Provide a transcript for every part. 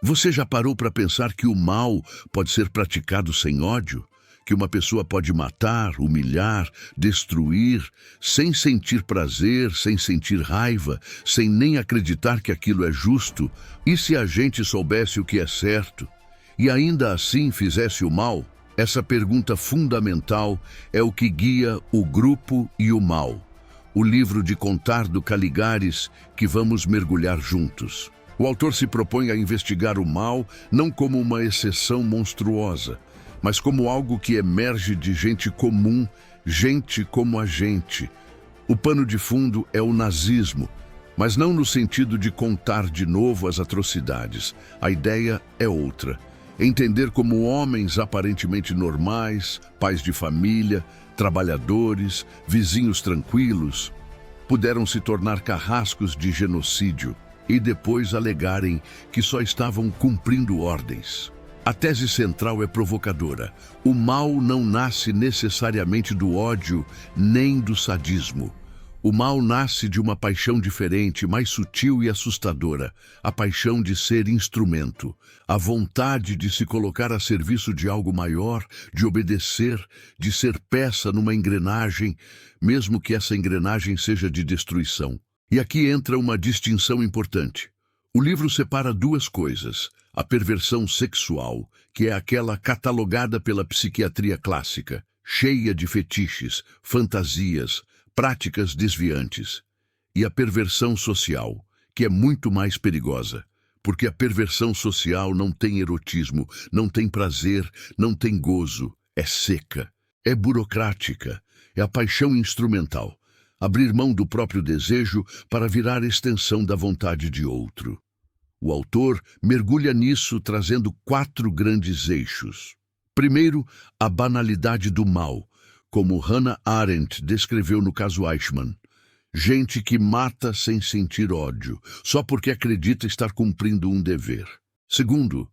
Você já parou para pensar que o mal pode ser praticado sem ódio? Que uma pessoa pode matar, humilhar, destruir, sem sentir prazer, sem sentir raiva, sem nem acreditar que aquilo é justo? E se a gente soubesse o que é certo e ainda assim fizesse o mal? Essa pergunta fundamental é o que guia O Grupo e o Mal, o livro de contar do Caligares que vamos mergulhar juntos. O autor se propõe a investigar o mal não como uma exceção monstruosa, mas como algo que emerge de gente comum, gente como a gente. O pano de fundo é o nazismo, mas não no sentido de contar de novo as atrocidades. A ideia é outra. Entender como homens aparentemente normais, pais de família, trabalhadores, vizinhos tranquilos, puderam se tornar carrascos de genocídio e depois alegarem que só estavam cumprindo ordens. A tese central é provocadora. O mal não nasce necessariamente do ódio nem do sadismo. O mal nasce de uma paixão diferente, mais sutil e assustadora, a paixão de ser instrumento, a vontade de se colocar a serviço de algo maior, de obedecer, de ser peça numa engrenagem, mesmo que essa engrenagem seja de destruição. E aqui entra uma distinção importante. O livro separa duas coisas: a perversão sexual, que é aquela catalogada pela psiquiatria clássica, cheia de fetiches, fantasias, práticas desviantes, e a perversão social, que é muito mais perigosa, porque a perversão social não tem erotismo, não tem prazer, não tem gozo, é seca, é burocrática, é a paixão instrumental, abrir mão do próprio desejo para virar extensão da vontade de outro. O autor mergulha nisso trazendo 4 grandes eixos. Primeiro, a banalidade do mal, como Hannah Arendt descreveu no caso Eichmann. Gente que mata sem sentir ódio, só porque acredita estar cumprindo um dever. Segundo,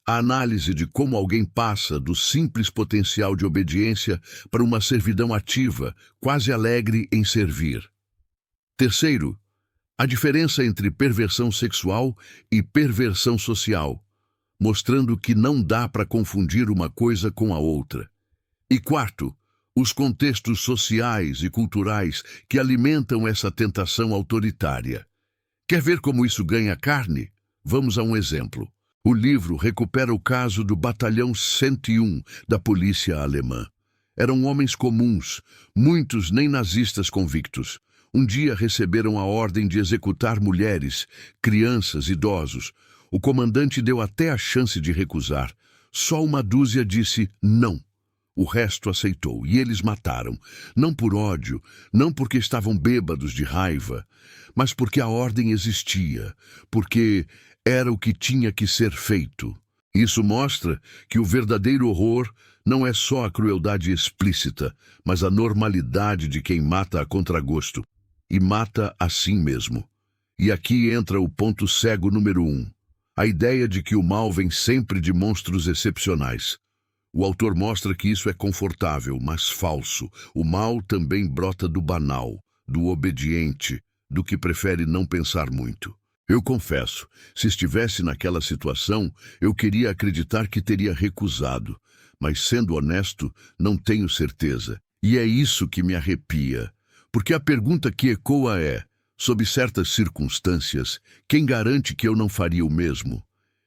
a análise de como alguém passa do simples potencial de obediência para uma servidão ativa, quase alegre em servir. Terceiro, a diferença entre perversão sexual e perversão social, mostrando que não dá para confundir uma coisa com a outra. E quarto, os contextos sociais e culturais que alimentam essa tentação autoritária. Quer ver como isso ganha carne? Vamos a um exemplo. O livro recupera o caso do Batalhão 101 da polícia alemã. Eram homens comuns, muitos nem nazistas convictos. Um dia receberam a ordem de executar mulheres, crianças, idosos. O comandante deu até a chance de recusar. Só uma dúzia disse não. O resto aceitou, e eles mataram, não por ódio, não porque estavam bêbados de raiva, mas porque a ordem existia, porque era o que tinha que ser feito. Isso mostra que o verdadeiro horror não é só a crueldade explícita, mas a normalidade de quem mata a contragosto, e mata assim mesmo. E aqui entra o ponto cego número 1, a ideia de que o mal vem sempre de monstros excepcionais. O autor mostra que isso é confortável, mas falso. O mal também brota do banal, do obediente, do que prefere não pensar muito. Eu confesso, se estivesse naquela situação, eu queria acreditar que teria recusado, mas sendo honesto, não tenho certeza. E é isso que me arrepia, porque a pergunta que ecoa é, sob certas circunstâncias, quem garante que eu não faria o mesmo?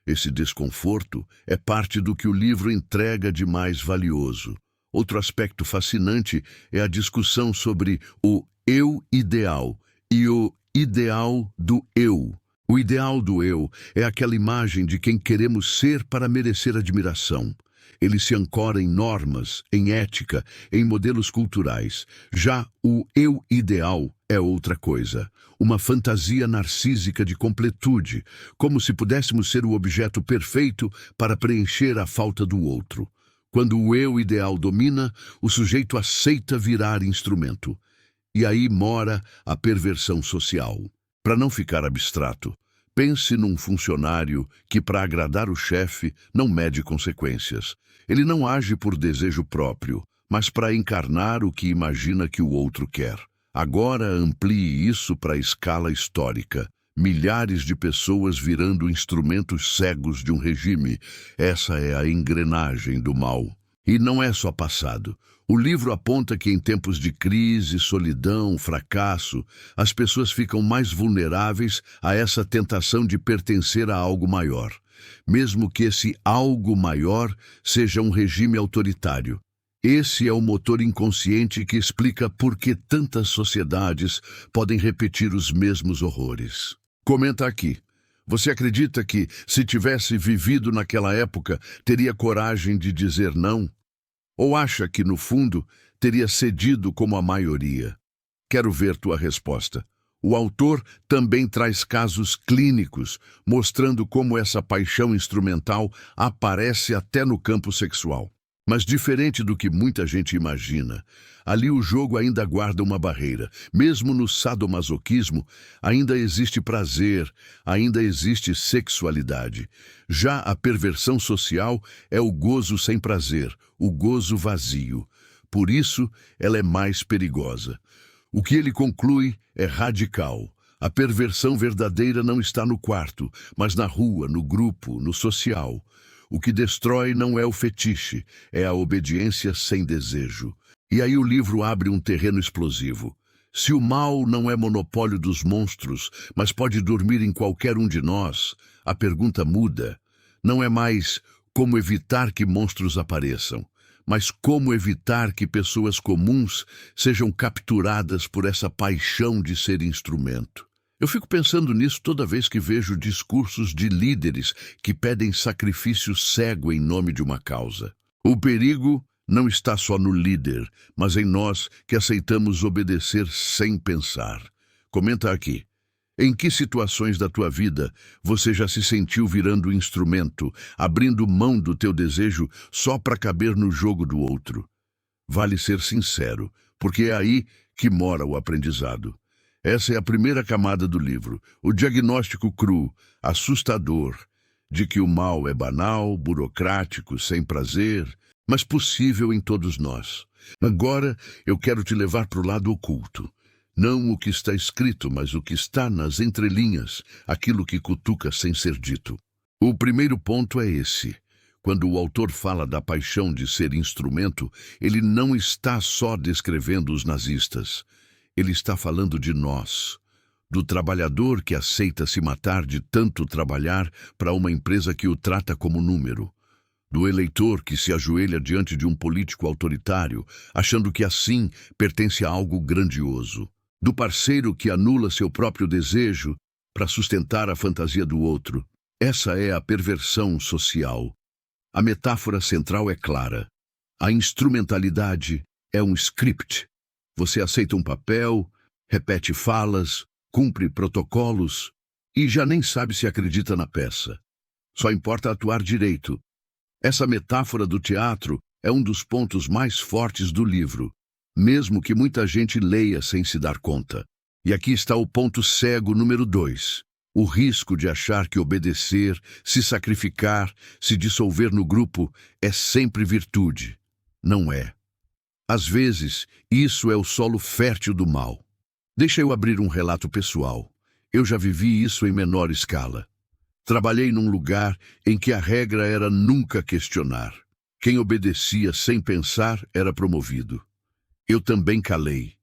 Esse desconforto é parte do que o livro entrega de mais valioso. Outro aspecto fascinante é a discussão sobre o eu ideal e o ideal do eu. O ideal do eu é aquela imagem de quem queremos ser para merecer admiração. Ele se ancora em normas, em ética, em modelos culturais. Já o eu ideal é outra coisa, uma fantasia narcísica de completude, como se pudéssemos ser o objeto perfeito para preencher a falta do outro. Quando o eu ideal domina, o sujeito aceita virar instrumento. E aí mora a perversão social. Para não ficar abstrato, pense num funcionário que, para agradar o chefe, não mede consequências. Ele não age por desejo próprio, mas para encarnar o que imagina que o outro quer. Agora amplie isso para a escala histórica. Milhares de pessoas virando instrumentos cegos de um regime. Essa é a engrenagem do mal. E não é só passado. O livro aponta que em tempos de crise, solidão, fracasso, as pessoas ficam mais vulneráveis a essa tentação de pertencer a algo maior, mesmo que esse algo maior seja um regime autoritário. Esse é o motor inconsciente que explica por que tantas sociedades podem repetir os mesmos horrores. Comenta aqui. Você acredita que, se tivesse vivido naquela época, teria coragem de dizer não? Ou acha que, no fundo, teria cedido como a maioria? Quero ver tua resposta. O autor também traz casos clínicos, mostrando como essa paixão instrumental aparece até no campo sexual. Mas diferente do que muita gente imagina, ali o jogo ainda guarda uma barreira. Mesmo no sadomasoquismo, ainda existe prazer, ainda existe sexualidade. Já a perversão social é o gozo sem prazer, o gozo vazio. Por isso, ela é mais perigosa. O que ele conclui é radical. A perversão verdadeira não está no quarto, mas na rua, no grupo, no social. O que destrói não é o fetiche, é a obediência sem desejo. E aí o livro abre um terreno explosivo. Se o mal não é monopólio dos monstros, mas pode dormir em qualquer um de nós, a pergunta muda. Não é mais como evitar que monstros apareçam, mas como evitar que pessoas comuns sejam capturadas por essa paixão de ser instrumento. Eu fico pensando nisso toda vez que vejo discursos de líderes que pedem sacrifício cego em nome de uma causa. O perigo não está só no líder, mas em nós que aceitamos obedecer sem pensar. Comenta aqui. Em que situações da tua vida você já se sentiu virando instrumento, abrindo mão do teu desejo só para caber no jogo do outro? Vale ser sincero, porque é aí que mora o aprendizado. Essa é a primeira camada do livro, o diagnóstico cru, assustador, de que o mal é banal, burocrático, sem prazer, mas possível em todos nós. Agora eu quero te levar para o lado oculto. Não o que está escrito, mas o que está nas entrelinhas, aquilo que cutuca sem ser dito. O primeiro ponto é esse. Quando o autor fala da paixão de ser instrumento, ele não está só descrevendo os nazistas. Ele está falando de nós, do trabalhador que aceita se matar de tanto trabalhar para uma empresa que o trata como número, do eleitor que se ajoelha diante de um político autoritário, achando que assim pertence a algo grandioso, do parceiro que anula seu próprio desejo para sustentar a fantasia do outro. Essa é a perversão social. A metáfora central é clara. A instrumentalidade é um script. Você aceita um papel, repete falas, cumpre protocolos e já nem sabe se acredita na peça. Só importa atuar direito. Essa metáfora do teatro é um dos pontos mais fortes do livro, mesmo que muita gente leia sem se dar conta. E aqui está o ponto cego número 2. O risco de achar que obedecer, se sacrificar, se dissolver no grupo é sempre virtude. Não é. Às vezes, isso é o solo fértil do mal. Deixa eu abrir um relato pessoal. Eu já vivi isso em menor escala. Trabalhei num lugar em que a regra era nunca questionar. Quem obedecia sem pensar era promovido. Eu também calei.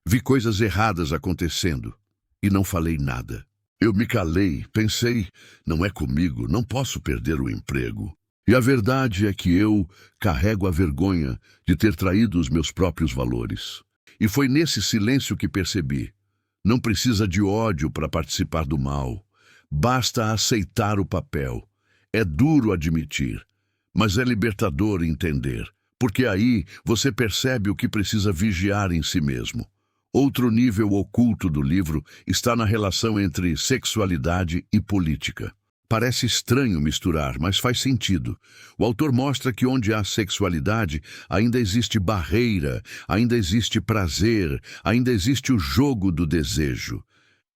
Vi coisas erradas acontecendo e não falei nada. Eu me calei, pensei, não é comigo, não posso perder o emprego. E a verdade é que eu carrego a vergonha de ter traído os meus próprios valores. E foi nesse silêncio que percebi. Não precisa de ódio para participar do mal. Basta aceitar o papel. É duro admitir, mas é libertador entender, porque aí você percebe o que precisa vigiar em si mesmo. Outro nível oculto do livro está na relação entre sexualidade e política. Parece estranho misturar, mas faz sentido. O autor mostra que onde há sexualidade, ainda existe barreira, ainda existe prazer, ainda existe o jogo do desejo.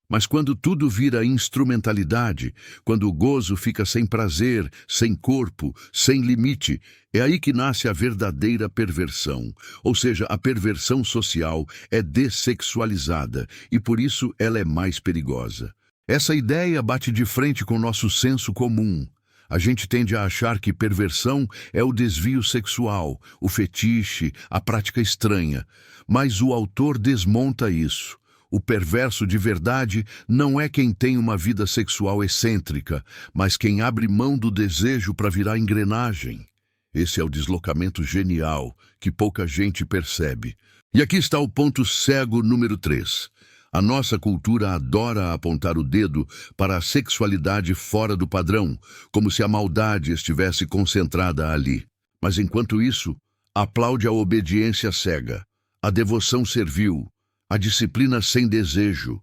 Mas quando tudo vira instrumentalidade, quando o gozo fica sem prazer, sem corpo, sem limite, é aí que nasce a verdadeira perversão. Ou seja, a perversão social é dessexualizada e por isso ela é mais perigosa. Essa ideia bate de frente com nosso senso comum. A gente tende a achar que perversão é o desvio sexual, o fetiche, a prática estranha. Mas o autor desmonta isso. O perverso de verdade não é quem tem uma vida sexual excêntrica, mas quem abre mão do desejo para virar engrenagem. Esse é o deslocamento genial que pouca gente percebe. E aqui está o ponto cego número 3. A nossa cultura adora apontar o dedo para a sexualidade fora do padrão, como se a maldade estivesse concentrada ali. Mas enquanto isso, aplaude a obediência cega, a devoção servil, a disciplina sem desejo.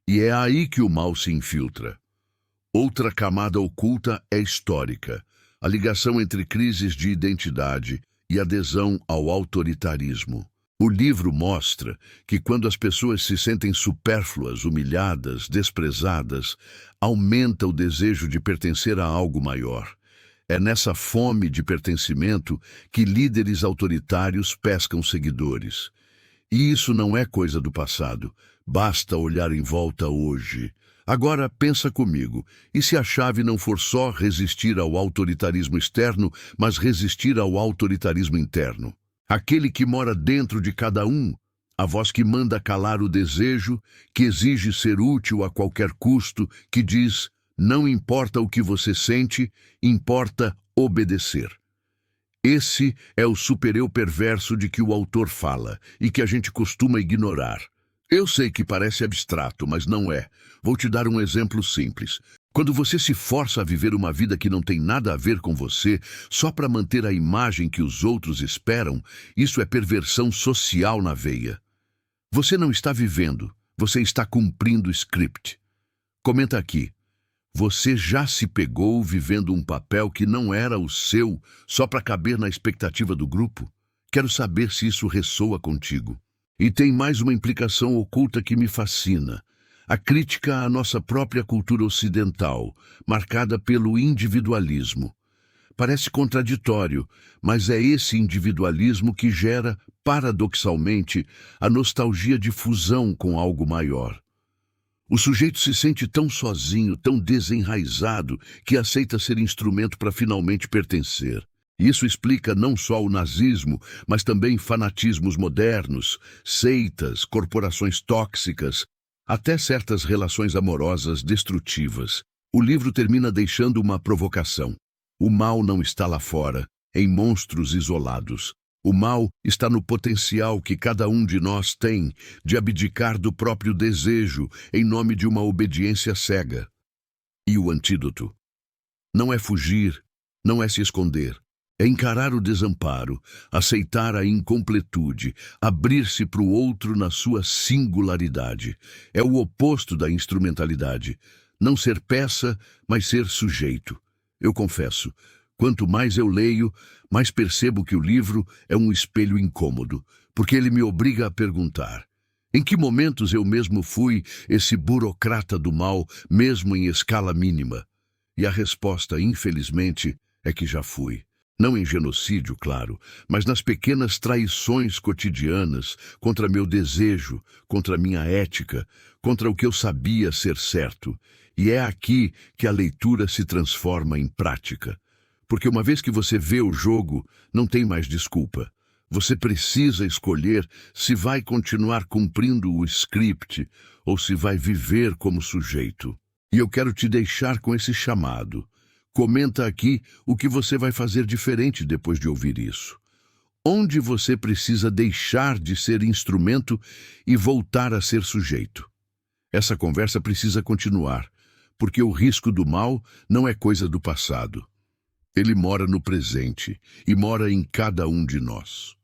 E é aí que o mal se infiltra. Outra camada oculta é histórica, a ligação entre crises de identidade e adesão ao autoritarismo. O livro mostra que quando as pessoas se sentem supérfluas, humilhadas, desprezadas, aumenta o desejo de pertencer a algo maior. É nessa fome de pertencimento que líderes autoritários pescam seguidores. E isso não é coisa do passado, basta olhar em volta hoje. Agora pensa comigo, e se a chave não for só resistir ao autoritarismo externo, mas resistir ao autoritarismo interno? Aquele que mora dentro de cada um, a voz que manda calar o desejo, que exige ser útil a qualquer custo, que diz, não importa o que você sente, importa obedecer. Esse é o super-eu perverso de que o autor fala e que a gente costuma ignorar. Eu sei que parece abstrato, mas não é. Vou te dar um exemplo simples. Quando você se força a viver uma vida que não tem nada a ver com você, só para manter a imagem que os outros esperam, isso é perversão social na veia. Você não está vivendo, você está cumprindo o script. Comenta aqui. Você já se pegou vivendo um papel que não era o seu, só para caber na expectativa do grupo? Quero saber se isso ressoa contigo. E tem mais uma implicação oculta que me fascina. A crítica à nossa própria cultura ocidental, marcada pelo individualismo. Parece contraditório, mas é esse individualismo que gera, paradoxalmente, a nostalgia de fusão com algo maior. O sujeito se sente tão sozinho, tão desenraizado, que aceita ser instrumento para finalmente pertencer. Isso explica não só o nazismo, mas também fanatismos modernos, seitas, corporações tóxicas, até certas relações amorosas destrutivas. O livro termina deixando uma provocação. O mal não está lá fora, em monstros isolados. O mal está no potencial que cada um de nós tem de abdicar do próprio desejo em nome de uma obediência cega. E o antídoto? Não é fugir, não é se esconder. É encarar o desamparo, aceitar a incompletude, abrir-se para o outro na sua singularidade. É o oposto da instrumentalidade. Não ser peça, mas ser sujeito. Eu confesso, quanto mais eu leio, mais percebo que o livro é um espelho incômodo, porque ele me obriga a perguntar: em que momentos eu mesmo fui esse burocrata do mal, mesmo em escala mínima? E a resposta, infelizmente, é que já fui. Não em genocídio, claro, mas nas pequenas traições cotidianas contra meu desejo, contra minha ética, contra o que eu sabia ser certo. E é aqui que a leitura se transforma em prática. Porque uma vez que você vê o jogo, não tem mais desculpa. Você precisa escolher se vai continuar cumprindo o script ou se vai viver como sujeito. E eu quero te deixar com esse chamado. Comenta aqui o que você vai fazer diferente depois de ouvir isso. Onde você precisa deixar de ser instrumento e voltar a ser sujeito. Essa conversa precisa continuar, porque o risco do mal não é coisa do passado. Ele mora no presente e mora em cada um de nós.